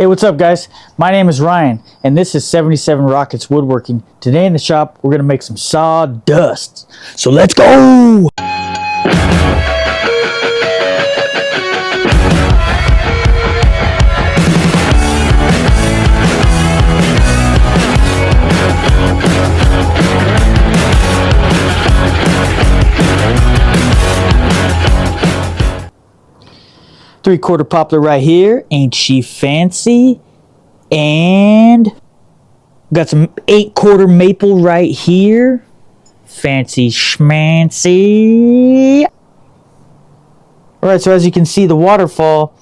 Hey, what's up guys? My name is Ryan and this is 77 Rockets Woodworking. Today in the shop we're gonna make some sawdust. So let's go! 3/4 poplar right here. Ain't she fancy? And got some 8/4 maple right here. Fancy schmancy. Alright, so as you can see, the Waterfall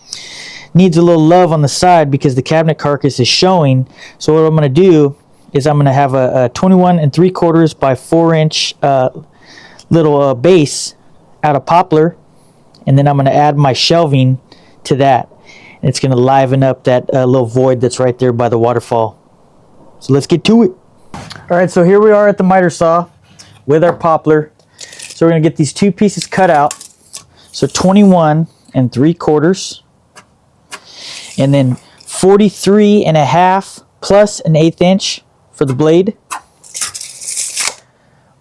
needs a little love on the side because the cabinet carcass is showing. So what I'm going to do is I'm going to have a 21 3/4 by 4-inch little base out of poplar. And then I'm going to add my shelving to that. And it's going to liven up that little void that's right there by the Waterfall. So let's get to it. Alright, so here we are at the miter saw with our poplar. So we're going to get these two pieces cut out. So 21 3/4. And then 43.5 plus an 1/8 inch for the blade.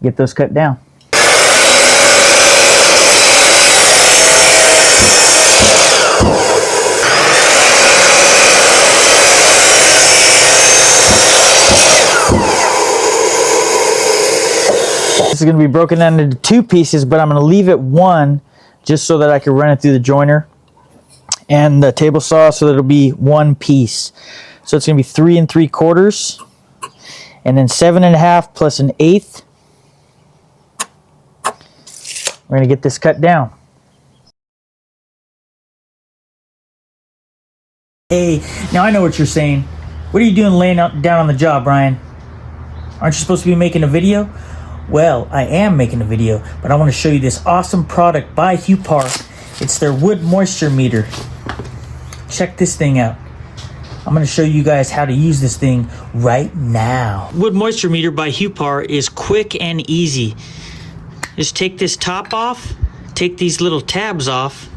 Get those cut down. This is going to be broken down into two pieces, but I'm going to leave it one just so that I can run it through the joiner and the table saw so that it'll be one piece. So it's going to be 3 3/4 and then 7.5 plus an 1/8. We're going to get this cut down. Hey, now I know what you're saying. What are you doing laying down on the job, Brian? Aren't you supposed to be making a video? Well, I am making a video, but I want to show you this awesome product by HUEPAR. It's their wood moisture meter. Check this thing out. I'm going to show you guys how to use this thing right now. Wood moisture meter by HUEPAR is quick and easy. Just take this top off, take these little tabs off,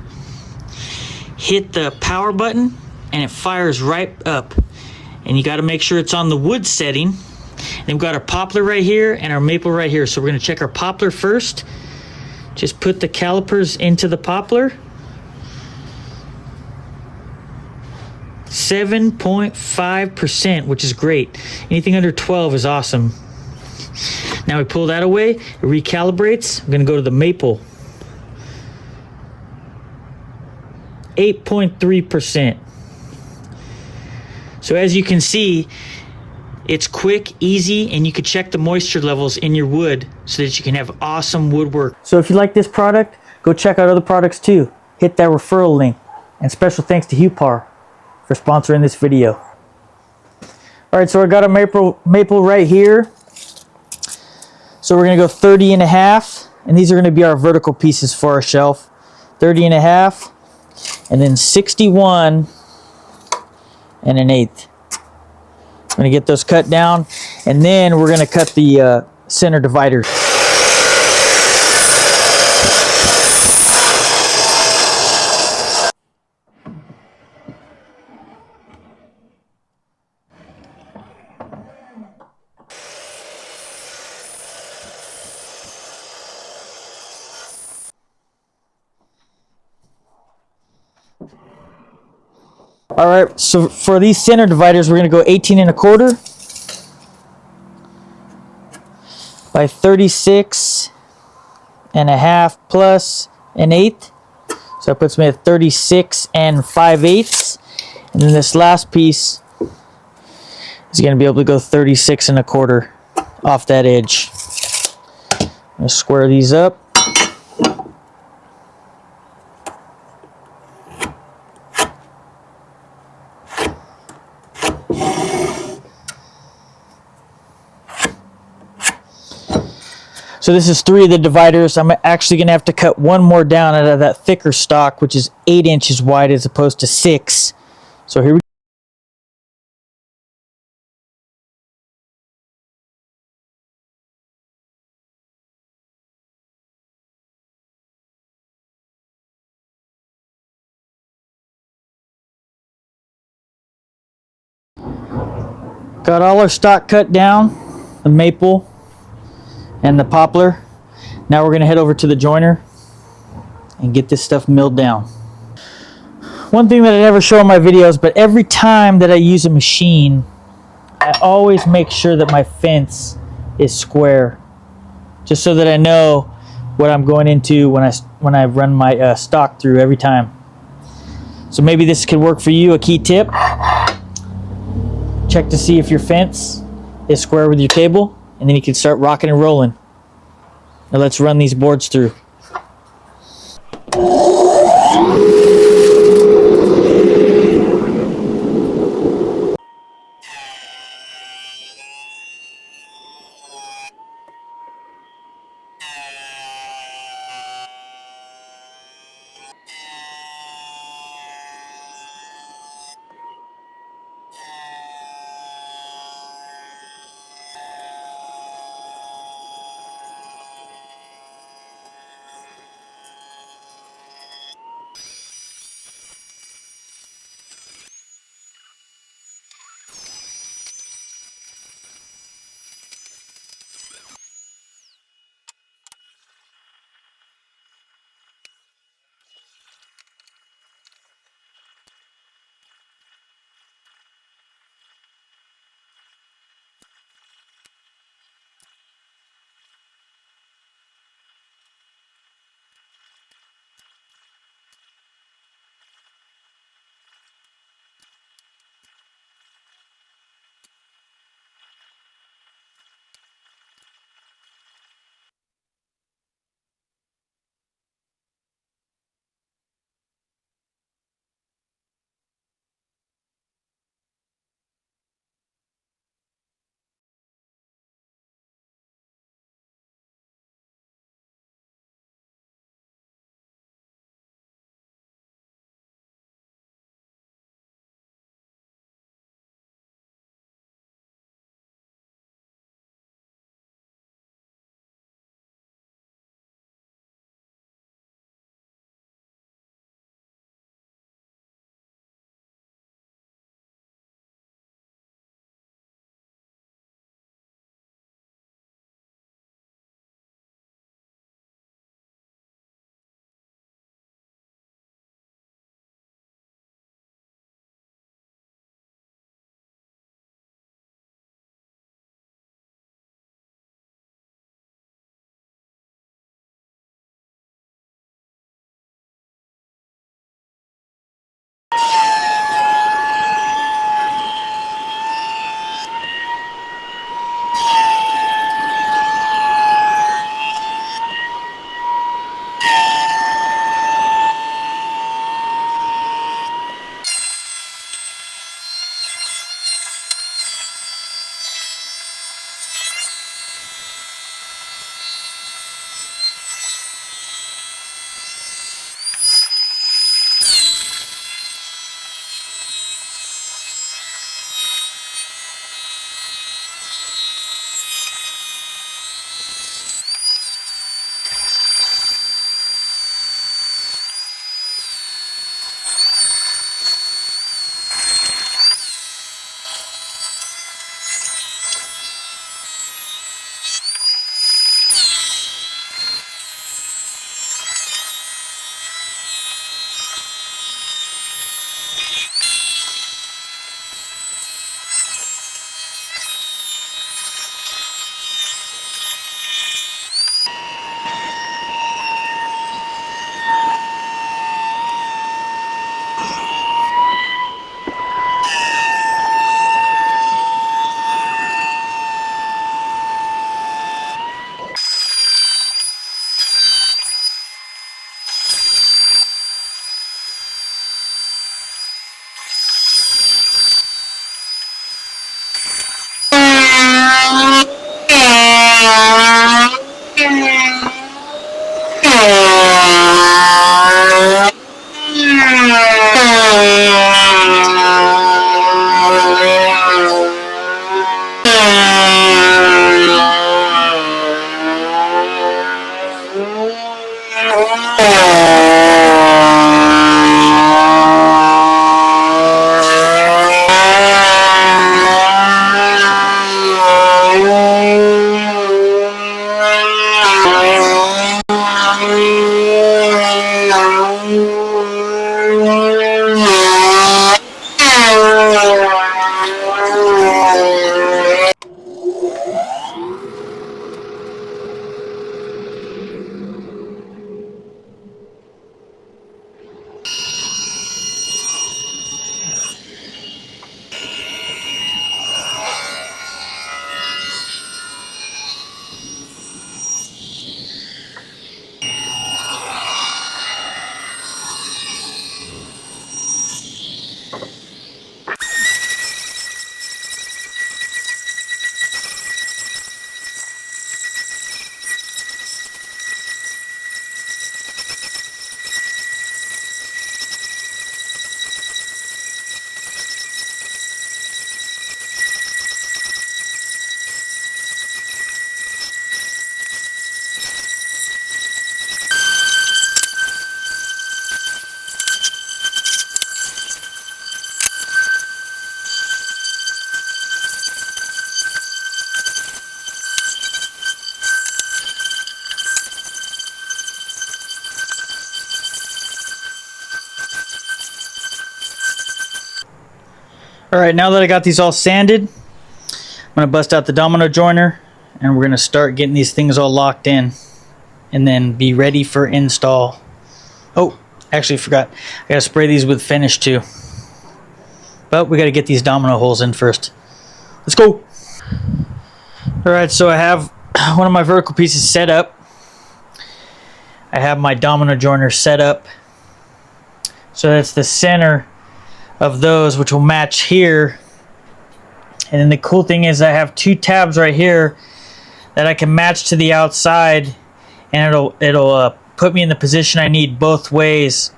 hit the power button, and it fires right up. And you got to make sure it's on the wood setting. And we've got our poplar right here and our maple right here. So we're going to check our poplar first. Just put the calipers into the poplar. 7.5%, which is great. Anything under 12 is awesome. Now we pull that away, it recalibrates. I'm going to go to the maple. 8.3%. So as you can see, it's quick, easy, and you can check the moisture levels in your wood so that you can have awesome woodwork. So if you like this product, go check out other products too. Hit that referral link. And special thanks to HUEPAR for sponsoring this video. Alright, so I got a maple right here. So we're going to go 30.5, and these are going to be our vertical pieces for our shelf. 30.5, and then 61 and an 1/8. I'm going to get those cut down, and then we're going to cut the center dividers. Alright, so for these center dividers, we're going to go 18.25 by 36.5 plus an 1/8. So that puts me at 36 5/8. And then this last piece is going to be able to go 36.25 off that edge. I'm going to square these up. So this is 3 of the dividers. I'm actually going to have to cut one more down out of that thicker stock, which is 8 inches wide as opposed to 6. So here we go. Got all our stock cut down, the maple and the poplar. Now we're gonna head over to the joiner and get this stuff milled down. One thing that I never show in my videos, but every time that I use a machine, I always make sure that my fence is square, just so that I know what I'm going into when I run my stock through every time. So maybe this could work for you, a key tip. Check to see if your fence is square with your table, and then you can start rocking and rolling. Now let's run these boards through. Alright, now that I got these all sanded, I'm going to bust out the domino joiner and we're going to start getting these things all locked in and then be ready for install. Oh, actually forgot. I got to spray these with finish too. But we got to get these domino holes in first. Let's go! Alright, so I have one of my vertical pieces set up. I have my domino joiner set up. So that's the center of those, which will match here. And then the cool thing is I have two tabs right here that I can match to the outside, and it'll put me in the position I need both ways.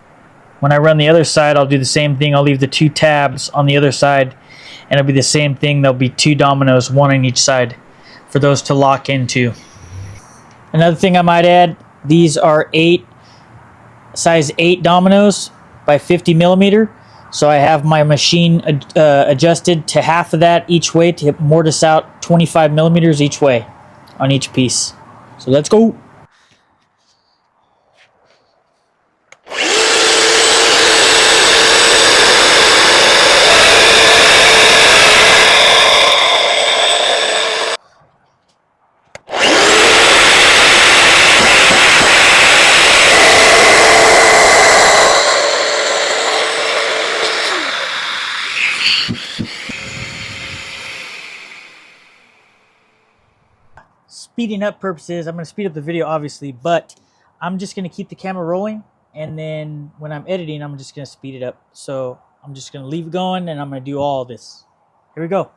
When I run the other side, I'll do the same thing. I'll leave the two tabs on the other side, and it'll be the same thing. There'll be two dominoes, one on each side, for those to lock into. Another thing I might add, these are size 8 dominoes by 50 millimeter. So I have my machine adjusted to half of that each way to mortise out 25 millimeters each way on each piece. So let's go. Speeding up purposes, I'm going to speed up the video obviously, but I'm just going to keep the camera rolling, and then when I'm editing, I'm just going to speed it up. So I'm just going to leave it going, and I'm going to do all of this. Here we go.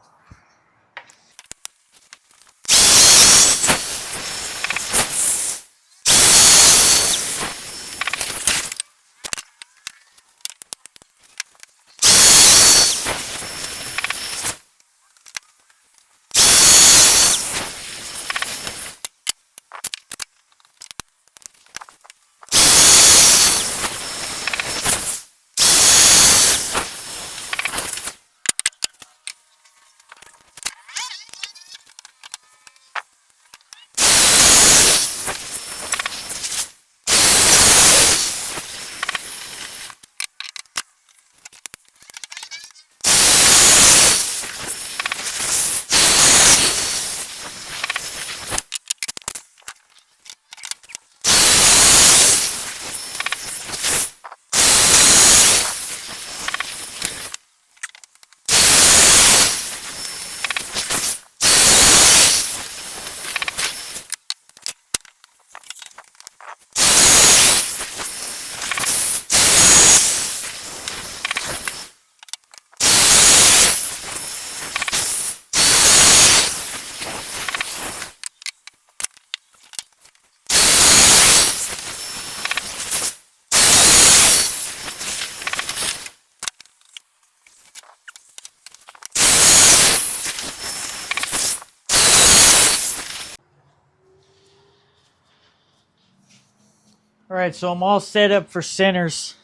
All right, so I'm all set up for centers.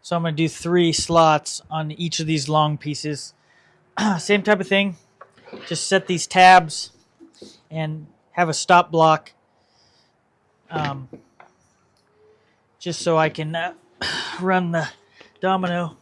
So I'm going to do 3 slots on each of these long pieces. Same type of thing. Just set these tabs and have a stop block, just so I can run the domino.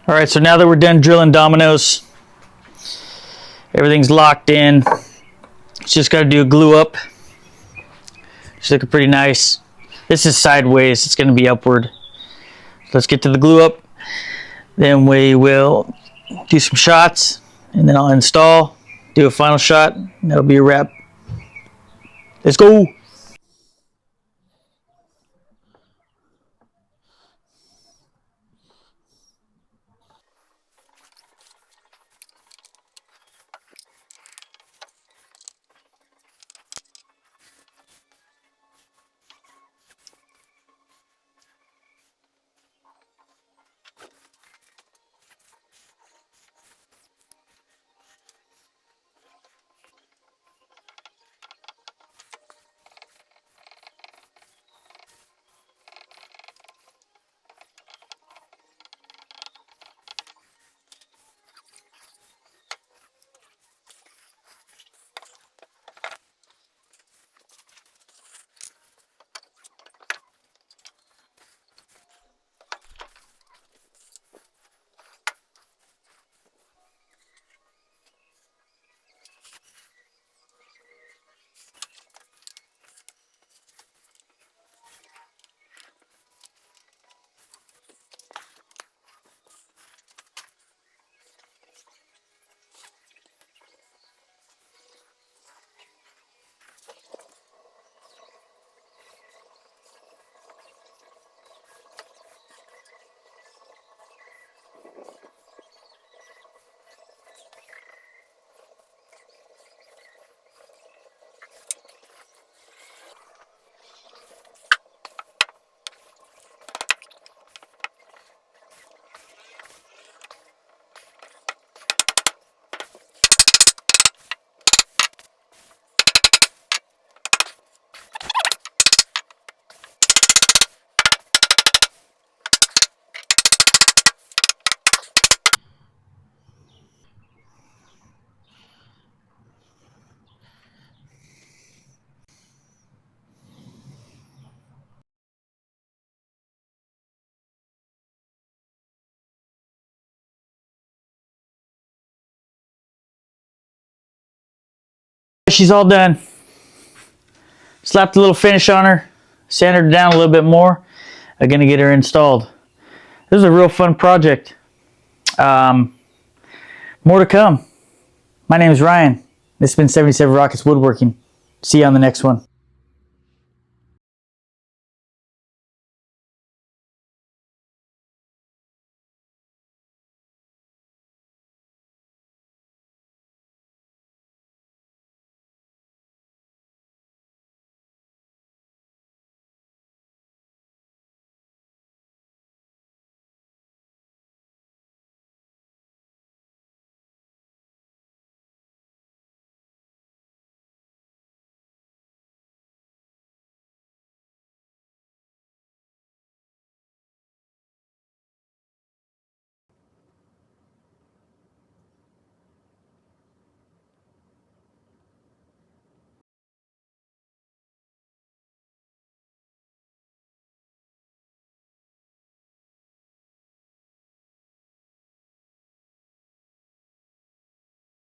All right, so now that we're done drilling dominoes, everything's locked in. Just got to do a glue up. It's looking pretty nice. This is sideways, it's going to be upward. Let's get to the glue up. Then we will do some shots, and then I'll install, do a final shot, and that'll be a wrap. Let's go. She's all done. Slapped a little finish on her, sanded her down a little bit more. I'm gonna get her installed. This is a real fun project. More to come. My name is Ryan. This has been 77 Rockets Woodworking. See you on the next one.